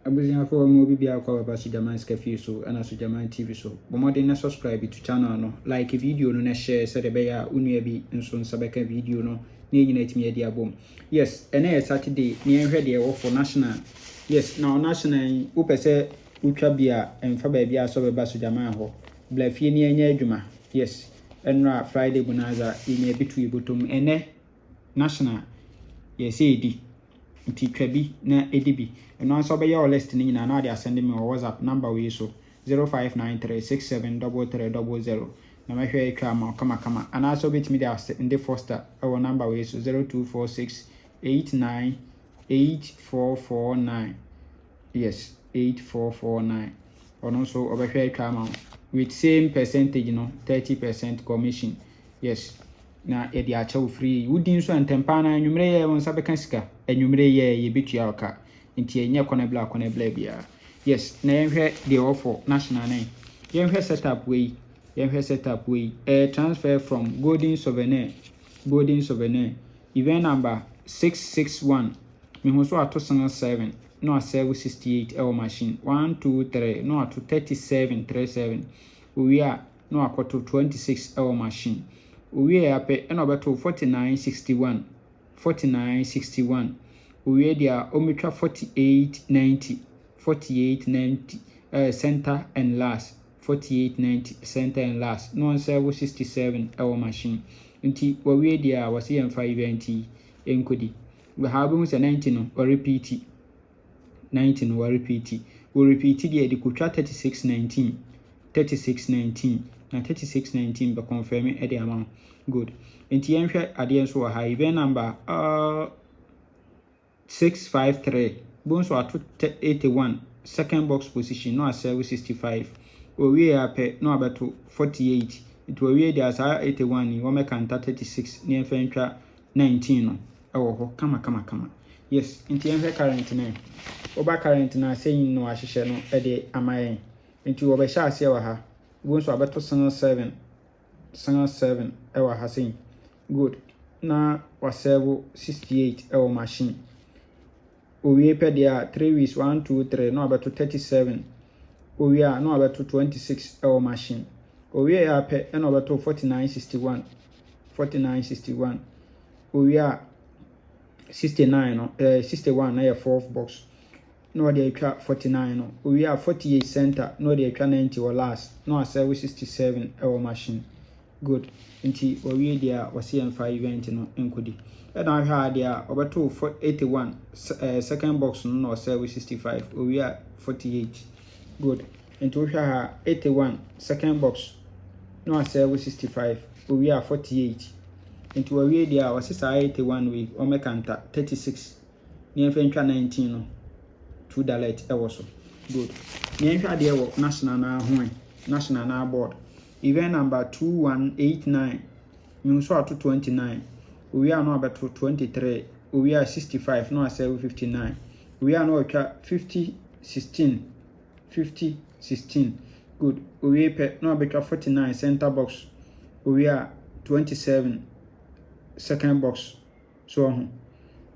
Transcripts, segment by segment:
abusuafo mo bibia kwa baba Sujaman Scafe so ana Sujaman TV so bomode na subscribe to channel no like video no na share so de be ya unua bi nso nsabeka video no na nyina etimi adi abom. Yes, ene Saturday ni enhwe de wo for national. Yes, now national wo pese utwa bia emfa ba bia so baba Sujaman ho bla fie ni enya adwuma. Yes, enra Friday bunaza ine bitu ibotom ene national. Yes, edi nti twabi na edibi eno anso be your list ni nyina na dey send me WhatsApp number we so 0593673300 na ma hwe etwa ma kama ana so betimi dey in the foster our number we so 0246898449. Yes, 8449 ono so obehwe etwa ma with same percentage no 30% commission. Yes, na edi achew free wudin so antempa na anwumre ye won sabeka sika anwumre ye betua oka nti enye kona bla bia. Yes, na yenhwe the offer national name yenhwe setup we transfer from golden souvenir event number 661 me ho so ato 7 no aserve 68 ewo machine 1 2 3 no ato 37 37 we are no akoto 26 ewo machine we ape eno beto 4961 we dia ometwa 4890 center and last 4890 center and last no serve 67 ewo machine nti we dia wase yemfa event enkodi we have been 90 no or repeat 90 no or repeat we repeat dia di kutwa 3619 na 3619 be confirm e dey amount good. Nti yenhwe ade nso ha event number 653 bonso ato 81 second box position no aserve 65 we ape no abeto 48 it we dey asa 81 ni wo meka nta 36 ni enfa ntwa 19 no ewo ho kama. Yes, nti yenhwe current na oba current na saying no ahihye no e dey amayen nti wo be sha ase wa ha bonso abeto 7 ewa hasin good na waserve 68 ewa machine owie pe dia 3 weeks 1 2 3 no abeto 37 owie no abeto 26 ewa machine owie ya pe no abeto 4961 owie 69 no 61 na ya fourth box no dey twa 49 no owie 48 center no dey twa 90 or last no aserve 67 ewa machine good. Nti owie dia wase yemfa event no enkodi e na hwa dia obeto 81 second box no no serve 65 owie 48 good. Nti wo hwa ha 81 second box no serve 65 owie 48 nti owie dia wase sa 81 we o mekanta 36 ni enfa ntwa 19 no $2 e wo so good. Ni hwa dia wo national na ho national na board event number 2189 you so ato 29 we are no abeto 23 we are 65 no aserve 59 we are no atwa 50 16 good we pe no abetwa 49 center box we are 27 second box so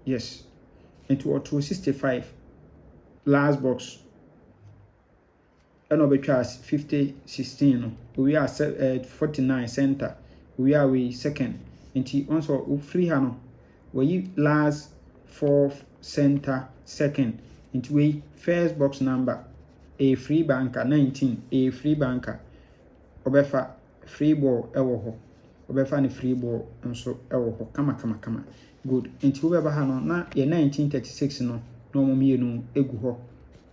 yes into 65 last box and obetwa 50 16 no we are 49 center we are we second nti also free ha no we last fourth center second nti we first box number a free banker 19 a free banker obefa free ball ewo ho obefa ni free ball nso ewo ho kama good nti we ba ha no na ye 1936 no no mo mienu egu ho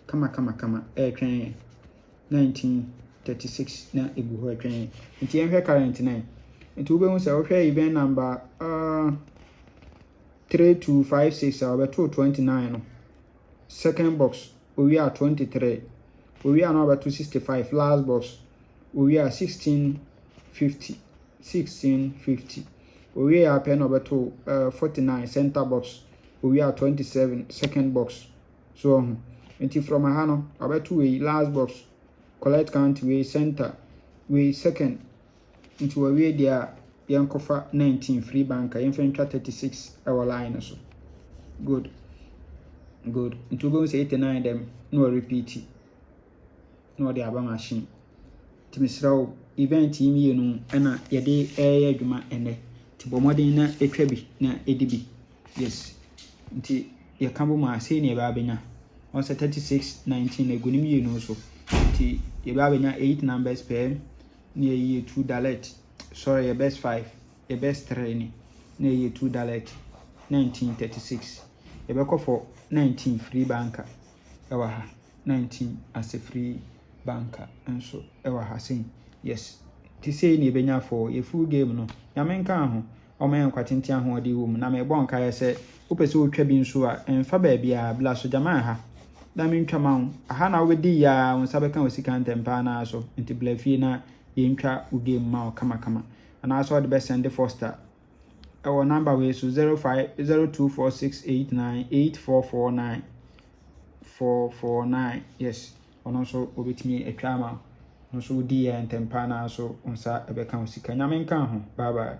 kama twen 1936 na egu ho twen nti enhwe current na nti ube hu se wo hwe event number 3256 abeto 29 no second box we are 23 we are now about 265 last box we are 1650 we are pen over to 49 center box we are 27 second box so nti from ahano about to we last box collect count we center we second into we there yankofa 19 free banker yemfa 36 our line so good good nti wobɛhu sɛ 89 dɛm na ɔrepeat na ɔde aba machine nti mesrɛ wo event yi mmienu ɛna yɛde ɛyɛ adwuma ɛnɛ nti bɔ mmɔden na ɛtwa bi na ɛdi bi yes nti yɛka bɔ mu a sei ne yɛbɛa bɛnya ɔsɛ 3619 egu ne mmienu so nti yɛbɛa bɛnya 8 numbers pɛm na yɛyɛ 2 dalet sorry yɛ best 5 yɛ best 3 ni na yɛyɛ 2 dalet 1936 yɛbɛkɔ for 19 free banker ɛwɔ ha 19 as a free banker nso ɛwɔ ha sen yes ti sei ne yɛbɛnya for yɛ full game no nyame nka ho ɔma yɛ nkwatente ahoɔden wɔ mu na mebɔ nkaeɛ sɛ wopɛ sɛ wotwa bi nso a ɛmfa baabi a bla so gyama ha na mentwa ma wo aha na wobɛdi yia wo nsa bɛka wo sika ntɛmpa na so nti bla fie na yɛntwa wo game ma wo kama anaasɛ ɔde bɛsɛnde foster ɛwɔ number wei so 0246898449 yes ɔno nso obɛtumi atwa ma no nso wodi yɛ ntɛmpa na so wo nsa ɛbɛka wo sika nyame nka ho bye bye